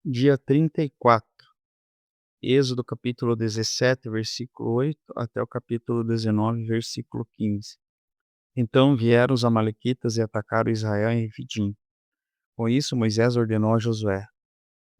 Dia 34, Êxodo capítulo 17, versículo 8 até o capítulo 19, versículo 15. Então vieram os amalequitas e atacaram Israel em Refidim. Com isso Moisés ordenou a Josué: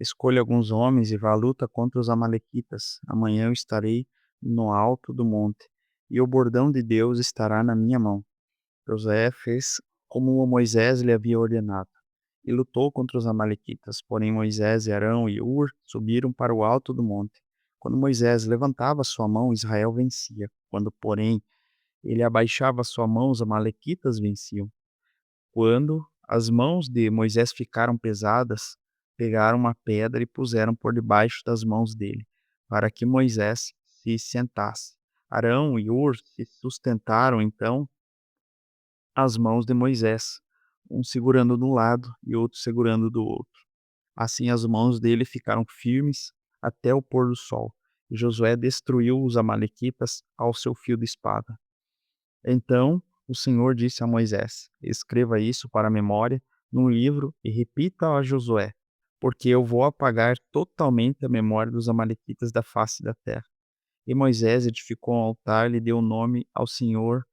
escolha alguns homens e vá à luta contra os amalequitas. Amanhã eu estarei no alto do monte, e o bordão de Deus estará na minha mão. Josué fez como Moisés lhe havia ordenado e lutou contra os amalequitas. Porém Moisés e Arão e Hur subiram para o alto do monte. Quando Moisés levantava sua mão, Israel vencia. Quando, porém, ele abaixava sua mão, os amalequitas venciam. Quando as mãos de Moisés ficaram pesadas, pegaram uma pedra e puseram por debaixo das mãos dele, para que Moisés se sentasse. Arão e Hur se sustentaram então as mãos de Moisés, um segurando de um lado e outro segurando do outro. Assim as mãos dele ficaram firmes até o pôr do sol. E Josué destruiu os amalequitas ao seu fio de espada. Então o Senhor disse a Moisés: escreva isso para a memória num livro e repita a Josué, porque eu vou apagar totalmente a memória dos amalequitas da face da terra. E Moisés edificou um altar e lhe deu o nome ao Senhor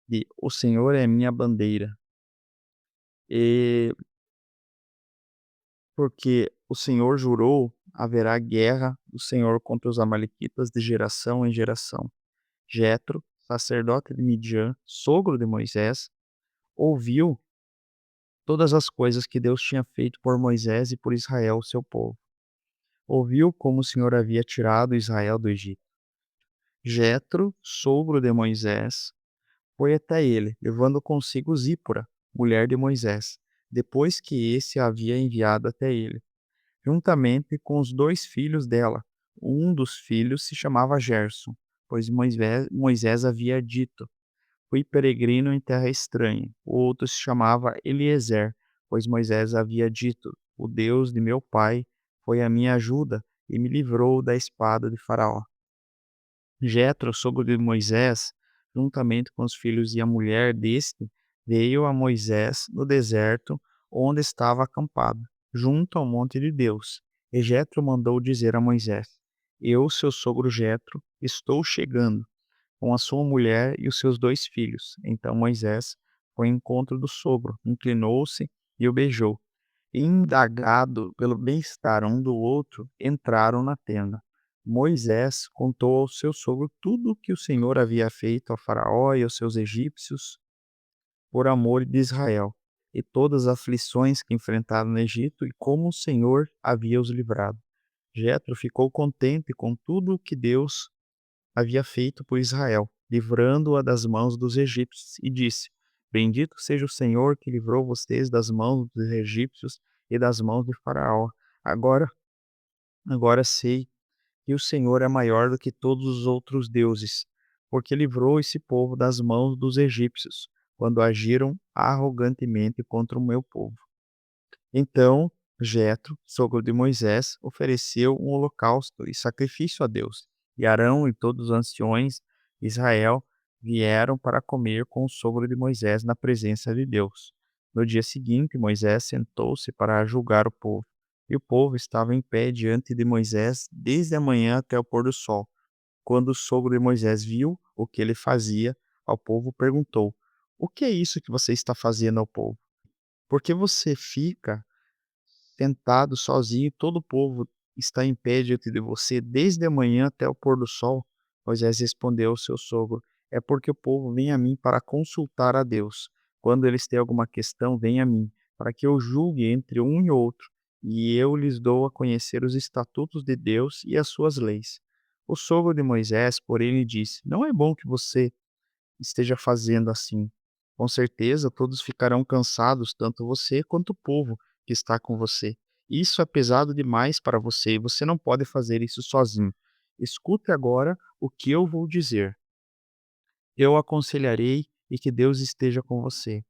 de O Senhor é minha bandeira. E porque o Senhor jurou, haverá guerra do Senhor contra os amalequitas de geração em geração. Jetro, sacerdote de Midian, sogro de Moisés, ouviu todas as coisas que Deus tinha feito por Moisés e por Israel, seu povo. Ouviu como o Senhor havia tirado Israel do Egito. Jetro, sogro de Moisés, foi até ele, levando consigo Zípora, mulher de Moisés, depois que esse a havia enviado até ele, juntamente com os 2 filhos dela. Um dos filhos se chamava Gerson, pois Moisés havia dito: fui peregrino em terra estranha. O outro se chamava Eliezer, pois Moisés havia dito: o Deus de meu pai foi a minha ajuda e me livrou da espada de Faraó. Jetro, sogro de Moisés, juntamente com os filhos e a mulher deste, veio a Moisés no deserto onde estava acampado, junto ao monte de Deus. E Jetro mandou dizer a Moisés: eu, seu sogro Jetro, estou chegando com a sua mulher e os seus 2 filhos. Então Moisés foi ao encontro do sogro, inclinou-se e o beijou. Indagado pelo bem-estar um do outro, entraram na tenda. Moisés contou ao seu sogro tudo o que o Senhor havia feito a Faraó e aos seus egípcios por amor de Israel, e todas as aflições que enfrentaram no Egito e como o Senhor havia os livrado. Jetro ficou contente com tudo o que Deus havia feito por Israel, livrando-a das mãos dos egípcios, e disse: bendito seja o Senhor que livrou vocês das mãos dos egípcios e das mãos de Faraó. Agora, agora sei que o Senhor é maior do que todos os outros deuses, porque livrou esse povo das mãos dos egípcios, quando agiram arrogantemente contra o meu povo. Então Jetro, sogro de Moisés, ofereceu um holocausto e sacrifício a Deus. E Arão e todos os anciões de Israel vieram para comer com o sogro de Moisés na presença de Deus. No dia seguinte, Moisés sentou-se para julgar o povo. E o povo estava em pé diante de Moisés desde a manhã até o pôr do sol. Quando o sogro de Moisés viu o que ele fazia ao povo, perguntou: o que é isso que você está fazendo ao povo? Por que você fica sentado sozinho, todo o povo está em pé diante de você, desde a manhã até o pôr do sol? Moisés respondeu ao seu sogro: é porque o povo vem a mim para consultar a Deus. Quando eles têm alguma questão, vem a mim, para que eu julgue entre um e outro, e eu lhes dou a conhecer os estatutos de Deus e as suas leis. O sogro de Moisés, porém, lhe disse: não é bom que você esteja fazendo assim. Com certeza todos ficarão cansados, tanto você quanto o povo que está com você. Isso é pesado demais para você e você não pode fazer isso sozinho. Escute agora o que eu vou dizer. Eu aconselharei e que Deus esteja com você.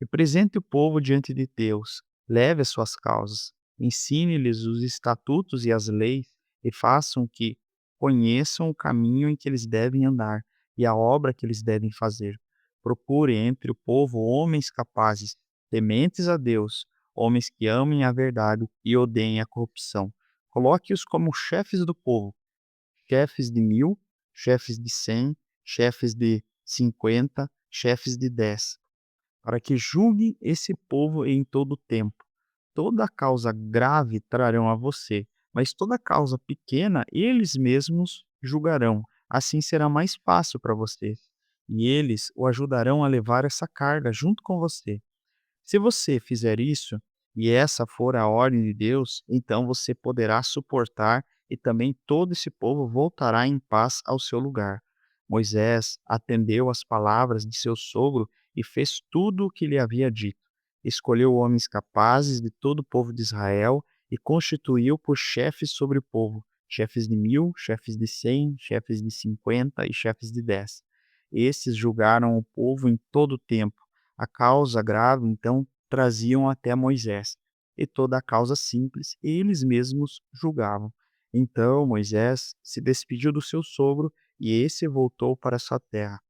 Represente o povo diante de Deus, leve as suas causas, ensine-lhes os estatutos e as leis e façam que conheçam o caminho em que eles devem andar e a obra que eles devem fazer. Procure entre o povo homens capazes, tementes a Deus, homens que amem a verdade e odeiem a corrupção. Coloque-os como chefes do povo, chefes de 1000, chefes de 100, chefes de 50, chefes de 10, para que julguem esse povo em todo o tempo. Toda causa grave trarão a você, mas toda causa pequena eles mesmos julgarão. Assim será mais fácil para você. E eles o ajudarão a levar essa carga junto com você. Se você fizer isso, e essa for a ordem de Deus, então você poderá suportar e também todo esse povo voltará em paz ao seu lugar. Moisés atendeu às palavras de seu sogro e fez tudo o que lhe havia dito. Escolheu homens capazes de todo o povo de Israel e constituiu por chefes sobre o povo, chefes de 1000, chefes de 100, chefes de 50 e chefes de 10. Esses julgaram o povo em todo o tempo. A causa grave, então, traziam até Moisés, e toda a causa simples eles mesmos julgavam. Então Moisés se despediu do seu sogro e esse voltou para sua terra.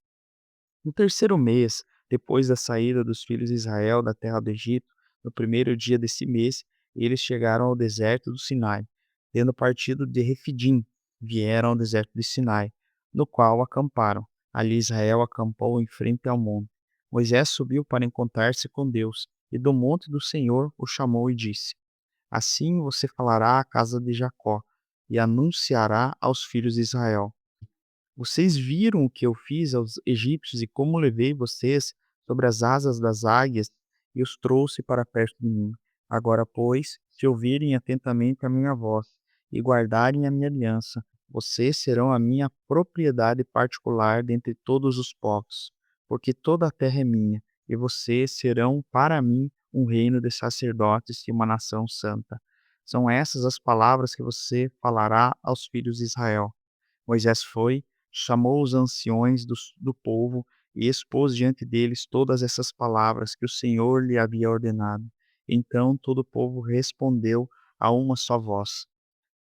No terceiro mês, depois da saída dos filhos de Israel da terra do Egito, no primeiro dia desse mês, eles chegaram ao deserto do Sinai. Tendo partido de Refidim, vieram ao deserto de Sinai, no qual acamparam. Ali Israel acampou em frente ao monte. Moisés subiu para encontrar-se com Deus, e do monte do Senhor o chamou e disse: Assim você falará à casa de Jacó, e anunciará aos filhos de Israel: Vocês viram o que eu fiz aos egípcios e como levei vocês sobre as asas das águias e os trouxe para perto de mim. Agora, pois, se ouvirem atentamente a minha voz e guardarem a minha aliança, vocês serão a minha propriedade particular dentre todos os povos, porque toda a terra é minha, e vocês serão para mim um reino de sacerdotes e uma nação santa. São essas as palavras que você falará aos filhos de Israel. Moisés foi, chamou os anciões do povo e expôs diante deles todas essas palavras que o Senhor lhe havia ordenado. Então todo o povo respondeu a uma só voz: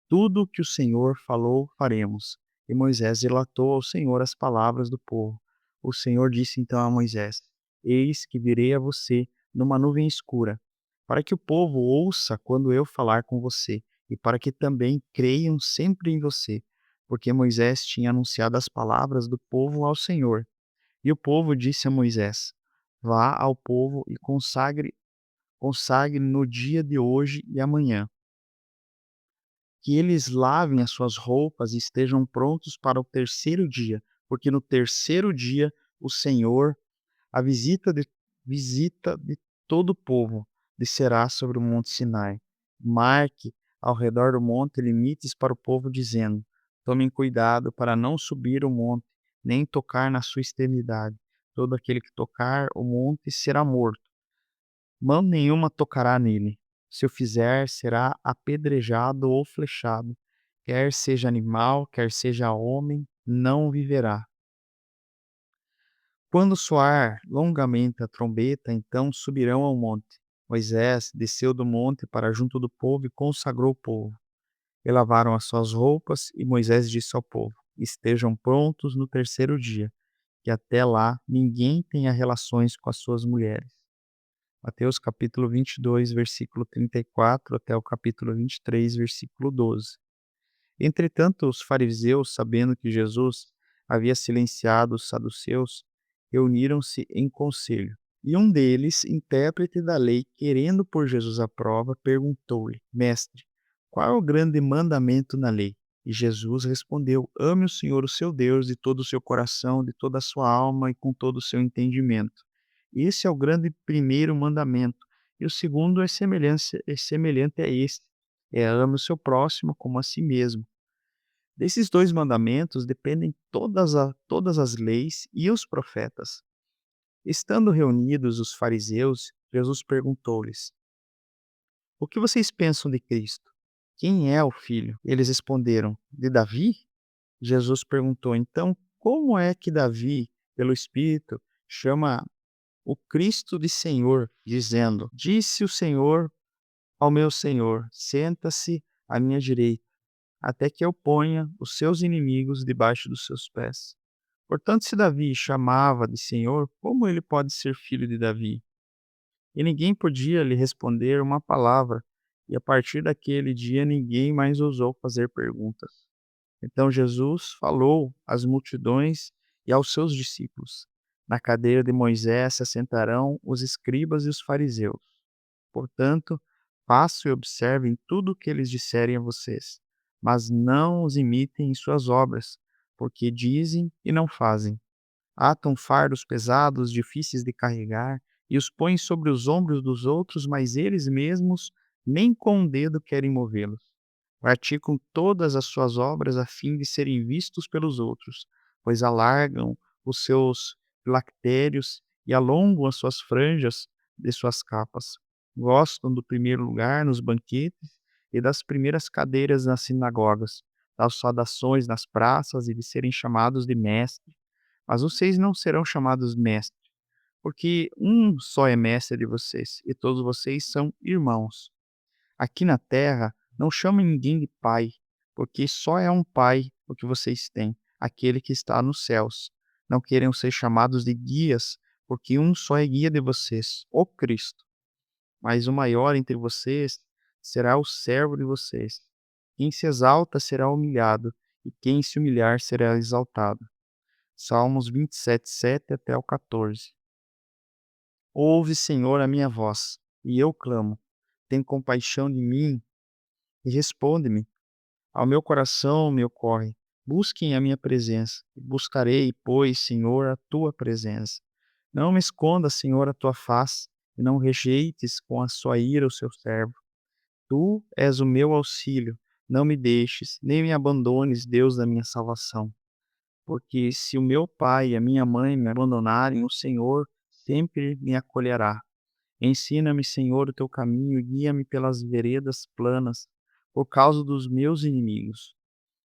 Tudo o que o Senhor falou, faremos. E Moisés relatou ao Senhor as palavras do povo. O Senhor disse então a Moisés: Eis que virei a você numa nuvem escura, para que o povo ouça quando eu falar com você, e para que também creiam sempre em você. Porque Moisés tinha anunciado as palavras do povo ao Senhor. E o povo disse a Moisés: Vá ao povo e consagre no dia de hoje e amanhã que eles lavem as suas roupas e estejam prontos para o terceiro dia, porque no terceiro dia o Senhor, a visita de todo o povo, descerá sobre o monte Sinai. Marque ao redor do monte limites para o povo, dizendo: Tomem cuidado para não subir o monte, nem tocar na sua extremidade. Todo aquele que tocar o monte será morto. Mão nenhuma tocará nele. Se o fizer, será apedrejado ou flechado. Quer seja animal, quer seja homem, não viverá. Quando soar longamente a trombeta, então subirão ao monte. Moisés desceu do monte para junto do povo e consagrou o povo. E lavaram as suas roupas, e Moisés disse ao povo: Estejam prontos no terceiro dia, que até lá ninguém tenha relações com as suas mulheres. Mateus capítulo 22, versículo 34 até o capítulo 23, versículo 12. Entretanto, os fariseus, sabendo que Jesus havia silenciado os saduceus, reuniram-se em conselho. E um deles, intérprete da lei, querendo pôr Jesus à prova, perguntou-lhe: Mestre, qual é o grande mandamento na lei? E Jesus respondeu: Ame o Senhor, o seu Deus, de todo o seu coração, de toda a sua alma e com todo o seu entendimento. Esse é o grande primeiro mandamento. E o segundo é semelhante a este: ame o seu próximo como a si mesmo. Desses dois mandamentos dependem todas as leis e os profetas. Estando reunidos os fariseus, Jesus perguntou-lhes: O que vocês pensam de Cristo? Quem é o filho? Eles responderam: De Davi? Jesus perguntou: Então, como é que Davi, pelo Espírito, chama o Cristo de Senhor, dizendo: Disse o Senhor ao meu Senhor: Senta-se à minha direita, até que eu ponha os seus inimigos debaixo dos seus pés. Portanto, se Davi chamava de Senhor, como ele pode ser filho de Davi? e ninguém podia lhe responder uma palavra, e a partir daquele dia ninguém mais ousou fazer perguntas. Então Jesus falou às multidões e aos seus discípulos: Na cadeira de Moisés se assentarão os escribas e os fariseus. Portanto, façam e observem tudo o que eles disserem a vocês, mas não os imitem em suas obras, porque dizem e não fazem. Atam fardos pesados, difíceis de carregar, e os põem sobre os ombros dos outros, mas eles mesmos nem com um dedo querem movê-los. Praticam todas as suas obras a fim de serem vistos pelos outros, pois alargam os seus lactérios e alongam as suas franjas de suas capas. Gostam do primeiro lugar nos banquetes e das primeiras cadeiras nas sinagogas, das saudações nas praças e de serem chamados de mestre. Mas vocês não serão chamados mestre, porque um só é mestre de vocês, e todos vocês são irmãos. Aqui na terra, não chamem ninguém de pai, porque só é um pai o que vocês têm, aquele que está nos céus. Não queiram ser chamados de guias, porque um só é guia de vocês, o Cristo. Mas o maior entre vocês será o servo de vocês. Quem se exalta será humilhado, e quem se humilhar será exaltado. Salmos 27:7 até o 14. Ouve, Senhor, a minha voz, e eu clamo. Tem compaixão de mim e responde-me. Ao meu coração me ocorre. Busquem a minha presença. Buscarei, pois, Senhor, a tua presença. Não me esconda, Senhor, a tua face, e não rejeites com a sua ira o seu servo. Tu és o meu auxílio. Não me deixes, nem me abandones, Deus da minha salvação. Porque se o meu pai e a minha mãe me abandonarem, o Senhor sempre me acolherá. Ensina-me, Senhor, o teu caminho e guia-me pelas veredas planas, por causa dos meus inimigos.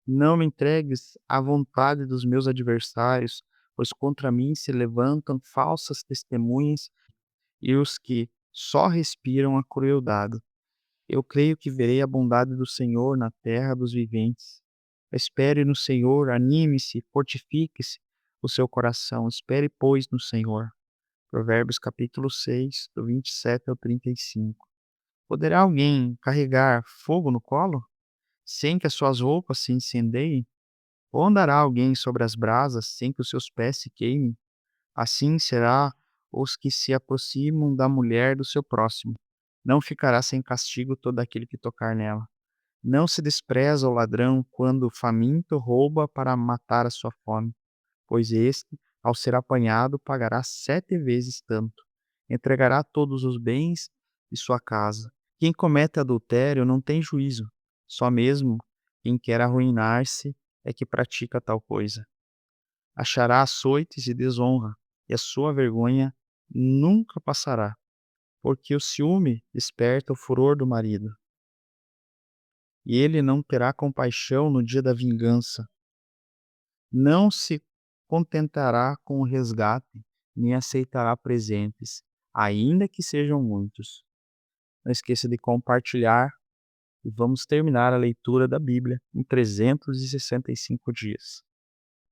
Não me entregues à vontade dos meus adversários, pois contra mim se levantam falsas testemunhas e os que só respiram a crueldade. Eu creio que verei a bondade do Senhor na terra dos viventes. Espere no Senhor, anime-se, fortifique-se o seu coração. Espere, pois, no Senhor. Provérbios capítulo 6, do 27 ao 35. Poderá alguém carregar fogo no colo, sem que as suas roupas se incendeiem? Ou andará alguém sobre as brasas, sem que os seus pés se queimem? Assim será os que se aproximam da mulher do seu próximo. Não ficará sem castigo todo aquele que tocar nela. Não se despreza o ladrão quando faminto rouba para matar a sua fome, pois este, ao ser apanhado, pagará 7 vezes tanto. Entregará todos os bens de sua casa. Quem comete adultério não tem juízo, só mesmo quem quer arruinar-se é que pratica tal coisa. Achará açoites e desonra, e a sua vergonha nunca passará, porque o ciúme desperta o furor do marido, e ele não terá compaixão no dia da vingança. Não se contentará com o resgate, nem aceitará presentes, ainda que sejam muitos. Não esqueça de compartilhar e vamos terminar a leitura da Bíblia em 365 dias.